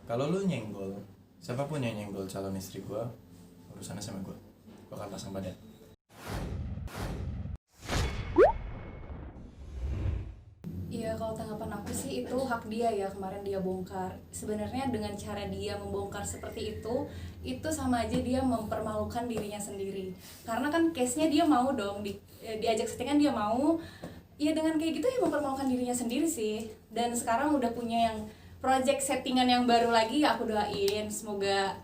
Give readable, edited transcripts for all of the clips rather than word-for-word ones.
Kalau lu nyenggol, siapapun yang nyenggol calon istri gue, urusannya sama gue akan pasang badan. Iya, kalau tanggapan aku sih itu hak dia ya, kemarin dia bongkar. Sebenarnya dengan cara dia membongkar seperti itu sama aja dia mempermalukan dirinya sendiri. Karena kan case-nya dia mau dong diajak settingan, dia mau. Ya dengan kayak gitu ya mempermalukan dirinya sendiri sih. Dan sekarang udah punya yang project settingan yang baru lagi, ya aku doain semoga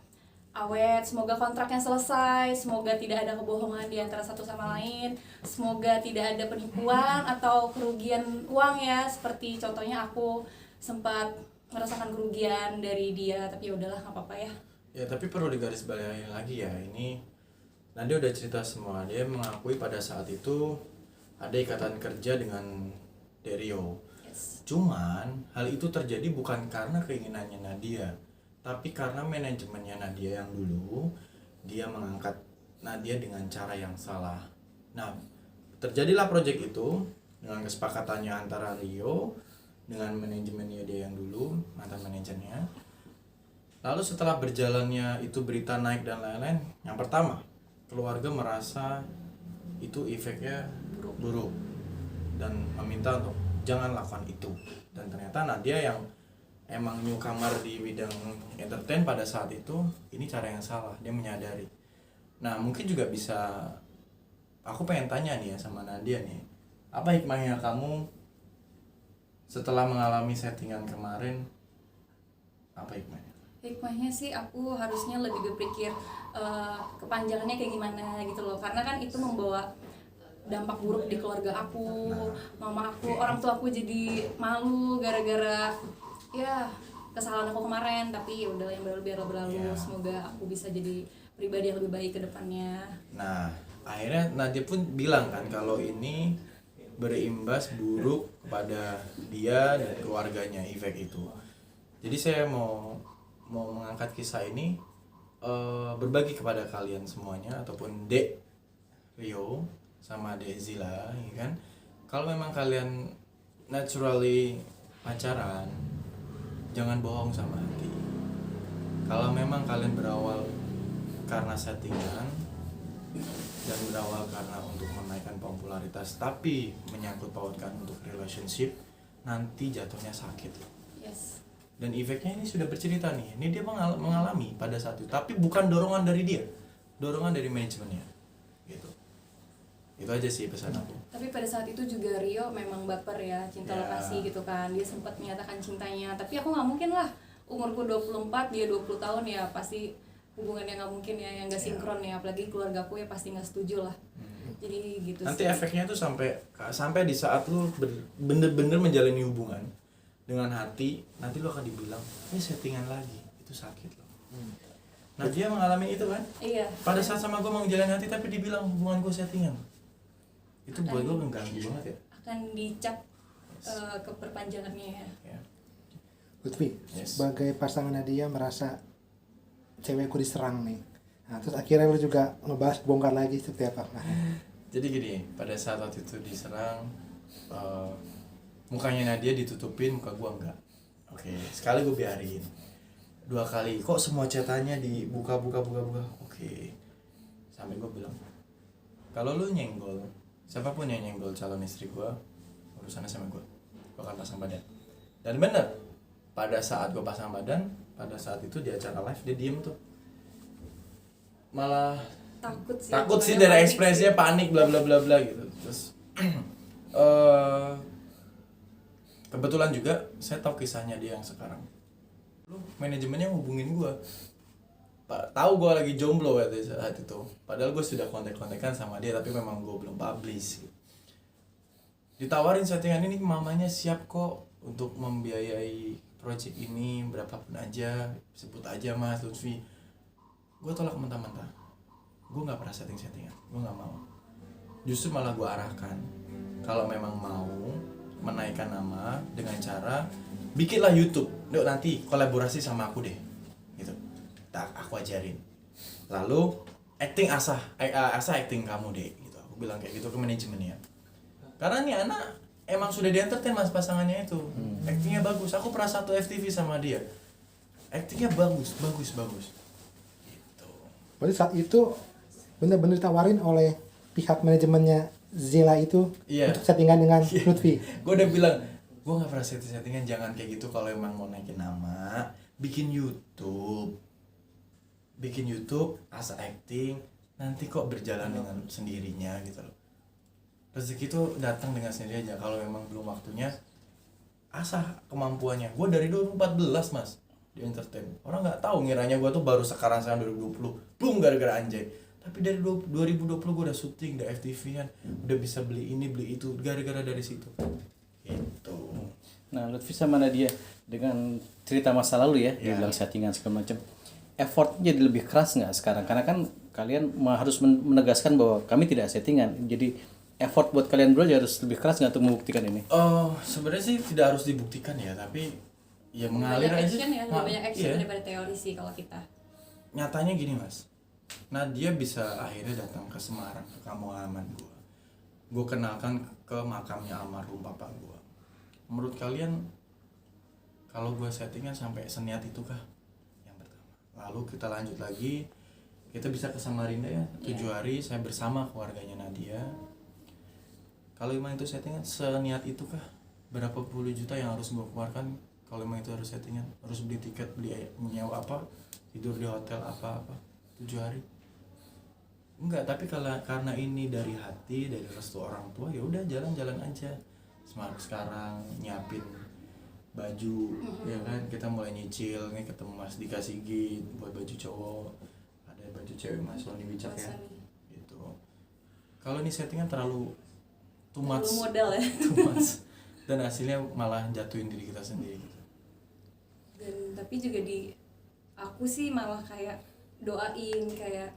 awet, semoga kontraknya selesai, semoga tidak ada kebohongan di antara satu sama lain, semoga tidak ada penipuan atau kerugian uang ya, seperti contohnya aku sempat merasakan kerugian dari dia, tapi ya udahlah nggak apa-apa ya. Ya tapi perlu digarisbawahi lagi ya, ini Nadia udah cerita semua. Dia mengakui pada saat itu ada ikatan kerja dengan Derio. Yes. Cuman hal itu terjadi bukan karena keinginannya Nadia, tapi karena manajemennya Nadia yang dulu dia mengangkat Nadia dengan cara yang salah. Nah, terjadilah proyek itu dengan kesepakatannya antara Rio dengan manajemennya dia yang dulu, mantan manajernya. Lalu setelah berjalannya itu berita naik dan lain-lain, yang pertama, keluarga merasa itu efeknya buruk dan meminta untuk jangan lakukan itu. Dan ternyata Nadia yang emang newcomer di bidang entertain pada saat itu, ini cara yang salah, dia menyadari. Nah mungkin juga bisa, aku pengen tanya nih ya sama Nadia nih, apa hikmahnya kamu setelah mengalami settingan kemarin, apa hikmahnya? Hikmahnya sih aku harusnya lebih berpikir kepanjangannya kayak gimana gitu loh, karena kan itu membawa dampak buruk di keluarga aku, mama aku, orang tua aku jadi malu gara-gara ya kesalahan aku kemarin. Tapi ya udah, yang berlalu biar berlalu. Ya. Semoga aku bisa jadi pribadi yang lebih baik ke depannya. Nah akhirnya Nadia pun bilang kan kalau ini berimbas buruk kepada dia dan keluarganya, efek itu. Jadi saya mau mengangkat kisah ini, berbagi kepada kalian semuanya, ataupun Dek Rio sama Dek Zila, ya kan? Kalau memang kalian naturally pacaran, jangan bohong sama hati. Kalau memang kalian berawal karena settingan dan berawal karena untuk menaikkan popularitas, tapi menyangkut pautkan untuk relationship, nanti jatuhnya sakit. Yes. Dan efeknya ini sudah bercerita nih, ini dia mengalami pada saat itu, tapi bukan dorongan dari dia, dorongan dari manajemennya gitu. Itu aja sih pesan aku. Tapi pada saat itu juga Rio memang baper ya, cinta Ya. lokasi gitu kan. Dia sempat menyatakan cintanya, tapi aku nggak mungkin lah, umurku 24, dia 20 tahun ya, pasti hubungannya nggak mungkin ya, yang nggak sinkron ya. Apalagi keluargaku ya pasti nggak setuju lah. Jadi gitu Nanti sih. efeknya tuh sampai di saat lu bener-bener menjalani hubungan dengan hati, nanti lu akan dibilang ini settingan lagi, itu sakit loh. Nah dia mengalami itu kan, Iya. pada saat sama gue mau menjalani hati tapi dibilang hubungan gue settingan, itu buat gue mengganggu banget ya. Akan dicap keperpanjangannya ya. Ya. Lutfi, Yes. sebagai pasangan Nadia merasa cewekku diserang nih. Nah, terus akhirnya lu juga ngebahas bongkar lagi seperti apa? Nah, Jadi gini, pada saat waktu itu diserang, mukanya Nadia ditutupin, muka gua enggak. Oke, sekali gue biarin. 2 kali, kok semua catatannya dibuka. Oke. Sampai gue bilang, kalau lu nyenggol, siapapun yang nyenggol calon istri gua, urusannya sama gua akan pasang badan. Dan bener, pada saat gue pasang badan, pada saat itu di acara live dia diem tuh. Malah takut sih dari ekspresinya, panik bla bla bla bla gitu. Terus kebetulan juga saya tahu kisahnya dia yang sekarang. Lu manajemennya hubungin gue, Pak, tahu gue lagi jomblo pada saat itu. Padahal gue sudah kontak-kontakan sama dia, tapi memang gue belum publish. Ditawarin settingan ini, mamanya siap kok untuk membiayai project ini berapapun aja, sebut aja Mas Lutfi. Gue tolak mentah-mentah. Gue nggak pernah settingan, gue nggak mau. Justru malah gue arahkan, kalau memang mau menaikkan nama dengan cara bikinlah YouTube, Dok, nanti kolaborasi sama aku deh, gitu. Tak, aku ajarin. Lalu acting asah acting kamu deh, gitu. Aku bilang kayak gitu ke manajemennya. Karena nih anak emang sudah di entertain mas pasangannya itu, actingnya bagus. Aku pernah satu FTV sama dia. actingnya bagus gitu. Berarti saat itu benar-benar ditawarin oleh pihak manajemennya Zela itu Iya. untuk settingan dengan Lutfi. Gue udah bilang gue nggak pernah settingan, jangan kayak gitu. Kalau emang mau naikin nama, bikin YouTube asa acting, nanti kok berjalan dengan sendirinya gitu loh. Rezeki itu datang dengan sendiri aja. Kalau memang belum waktunya, asah kemampuannya. Gue dari 2014 mas di entertain. Orang nggak tahu ngiranya gue tuh baru sekarang 2020, boom gara-gara Anjay. Tapi dari 2020 gue udah syuting, udah FTV kan, udah bisa beli ini beli itu gara-gara dari situ. Gitu. Nah, Lutfi sama Nadia dengan cerita masa lalu ya, Ya. dibilang settingan segala macam. Effortnya jadi lebih keras nggak sekarang? Karena kan kalian harus menegaskan bahwa kami tidak settingan. Jadi effort buat kalian berdua harus lebih keras nggak untuk membuktikan ini? Oh, sebenarnya sih tidak harus dibuktikan ya, tapi ya mengalir banyak aja. action ya, lebih banyak action Iya. daripada teori sih kalau kita. Nyatanya gini mas, Nadia bisa akhirnya datang ke Semarang, ke kampung halaman gue. Gue kenalkan ke makamnya almarhum papa gue. Menurut kalian, kalau gue settingan sampai seniat itu kah? Yang pertama. Lalu kita lanjut lagi, kita bisa ke Samarinda ya, 7 hari saya bersama keluarganya Nadia. Kalau emang itu settingan, seniat itu kah? Berapa puluh juta yang harus gue keluarkan? Kalau emang itu harus settingan, harus beli tiket, beli nyewa apa, tidur di hotel apa-apa 7 hari. Enggak, tapi karena ini dari hati, dari restu orang tua, ya udah jalan-jalan aja. Sekarang nyiapin baju, ya kan, kita mulai nyicil nih, ketemu Mas Dika Sigit buat baju cowok, ada baju cewek Mas Sony Wicak ya, gitu. Kalau ini settingan terlalu too much, Terlalu modal ya. too much, dan hasilnya malah jatuhin diri kita sendiri. Dan tapi juga aku sih malah kayak doain, kayak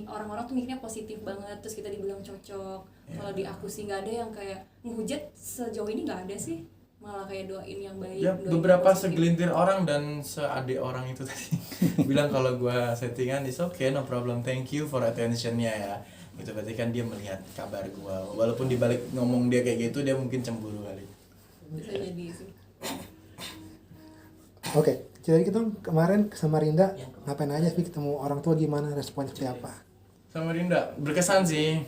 orang-orang tuh mikirnya positif banget, terus kita dibilang cocok. Kalau di aku sih nggak ada yang kayak ngehujat, sejauh ini nggak ada sih, malah kayak doain yang baik. Ya doain beberapa yang positif. segelintir orang dan seadik orang itu tadi bilang kalau gua settingan is okay, no problem, thank you for attentionnya ya. Itu berarti kan dia melihat kabar gua, walaupun dibalik ngomong dia kayak gitu dia mungkin cemburu kali. Bisa jadi sih. Oke, jadi kita kemarin ke Samarinda ngapain aja sih, ketemu orang tua gimana, respon seperti apa? Samarinda berkesan sih,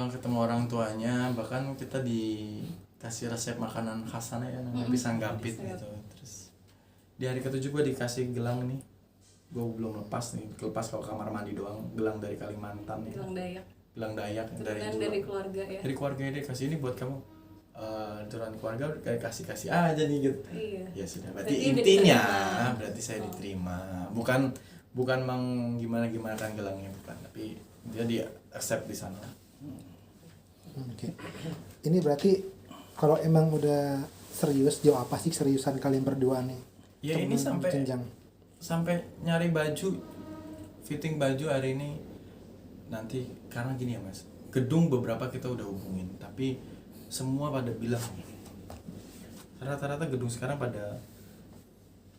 ketemu orang tuanya, bahkan kita dikasih resep makanan khas sana ya, namanya pisang gapit gitu. Terus di hari ke-7 gue dikasih gelang nih, gue belum lepas kalau kamar mandi doang, gelang dari Kalimantan nih, gelang Dayak Dari keluarga ya. dari keluarganya dia kasih, ini buat kamu. Turunan keluarga kayak kasih aja nih gitu. Iya. Ya sudah, berarti Berarti udah intinya diterima. berarti saya diterima, bukan gimana kan gelangnya, bukan, tapi dia di accept di sana. Oke. Ini berarti kalau emang udah serius, jauh apa sih seriusan kalian berdua nih? Ya ini Temen jenjang. sampai nyari baju, fitting baju hari ini nanti, karena gini ya mas, gedung beberapa kita udah hubungin, tapi semua pada bilang rata-rata gedung sekarang pada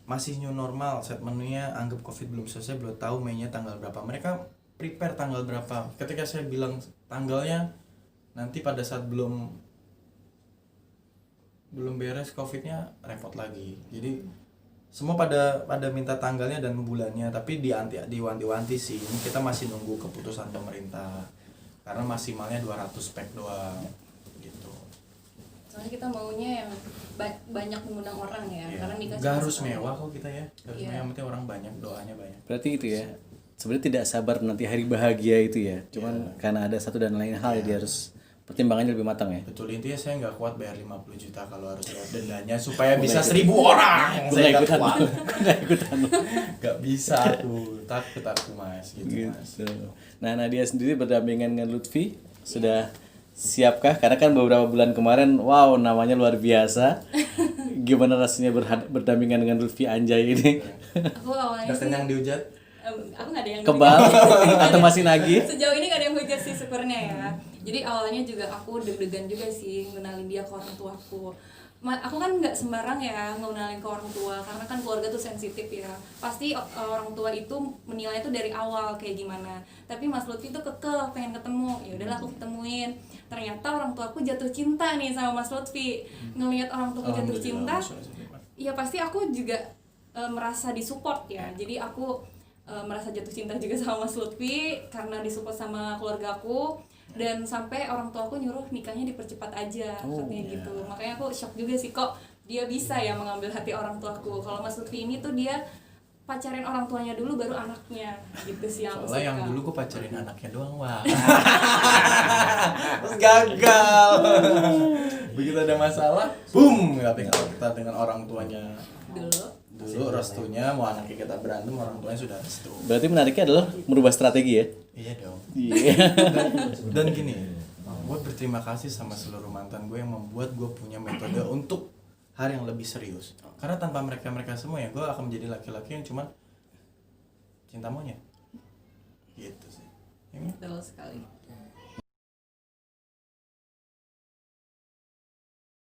masih new normal, set menunya anggap covid belum selesai, belum tahu mainnya tanggal berapa, mereka prepare tanggal berapa. Ketika saya bilang tanggalnya, nanti pada saat belum beres covidnya repot lagi. Jadi semua pada minta tanggalnya dan bulannya, tapi diwanti-wanti sih, ini kita masih nunggu keputusan pemerintah karena maksimalnya 200 spek doang gitu. Soalnya kita maunya yang banyak mengundang orang ya, Iya. karena nikah Nggak cuma harus sekali. mewah kok kita ya, harus Iya. mewah, yang penting orang banyak, doanya banyak. Berarti itu ya, sebenarnya tidak sabar nanti hari bahagia itu ya. Cuman karena ada satu dan lain hal jadi harus pertimbangannya lebih matang ya. Betul, intinya saya nggak kuat bayar 50 juta kalau harus bayar dendanya supaya bisa 1000 orang. Gue Saya nggak nggak ikutan, kuat. nggak ikutan. Nggak bisa aku, takut aku mas gitu mas. Gitu. Nah, Nadia sendiri berdampingan dengan Lutfi sudah siapkah? Karena kan beberapa bulan kemarin, wow, namanya luar biasa. Gimana rasanya berdampingan dengan Lutfi Anjay ini? Aku awalnya Udah sih kenyang dihujat? aku nggak ada yang Kebal atau masih nagih? sejauh ini nggak ada yang hujat sih syukurnya ya. Jadi awalnya juga aku deg-degan juga sih ngenalin dia ke orang tuaku. Aku kan nggak sembarang ya ngenalin ke orang tua, karena kan keluarga tuh sensitif ya. Pasti orang tua itu menilai itu dari awal kayak gimana. Tapi Mas Lutfi tuh kekeh pengen ketemu. Ya udahlah aku ketemuin. Ternyata orang tuaku jatuh cinta nih sama Mas Lutfi. Ngelihat orang tuaku jatuh cinta, ya pasti aku juga merasa disupport ya. Jadi aku merasa jatuh cinta juga sama Mas Lutfi karena disupport sama keluargaku, dan sampai orang tua aku nyuruh nikahnya dipercepat aja katanya gitu. Makanya aku shock juga sih, kok dia bisa ya mengambil hati orang tuaku. Kalau Mas Lutfi ini tuh dia pacarin orang tuanya dulu baru anaknya gitu sih yang aku suka. Soalnya yang dulu gue pacarin anaknya doang, wah. Terus gagal. Begitu ada masalah, boom, nggak tinggal kita dengan orang tuanya dulu restunya, mau anaknya kita berantem orang tuanya sudah restu. Berarti menariknya adalah merubah strategi ya. Iya dong. Iya. Dan gini, gue berterima kasih sama seluruh mantan gue yang membuat gue punya metode untuk hal yang lebih serius. Karena tanpa mereka semua ya gue akan menjadi laki-laki yang cuman cinta monyet gitu sih. Betul sekali.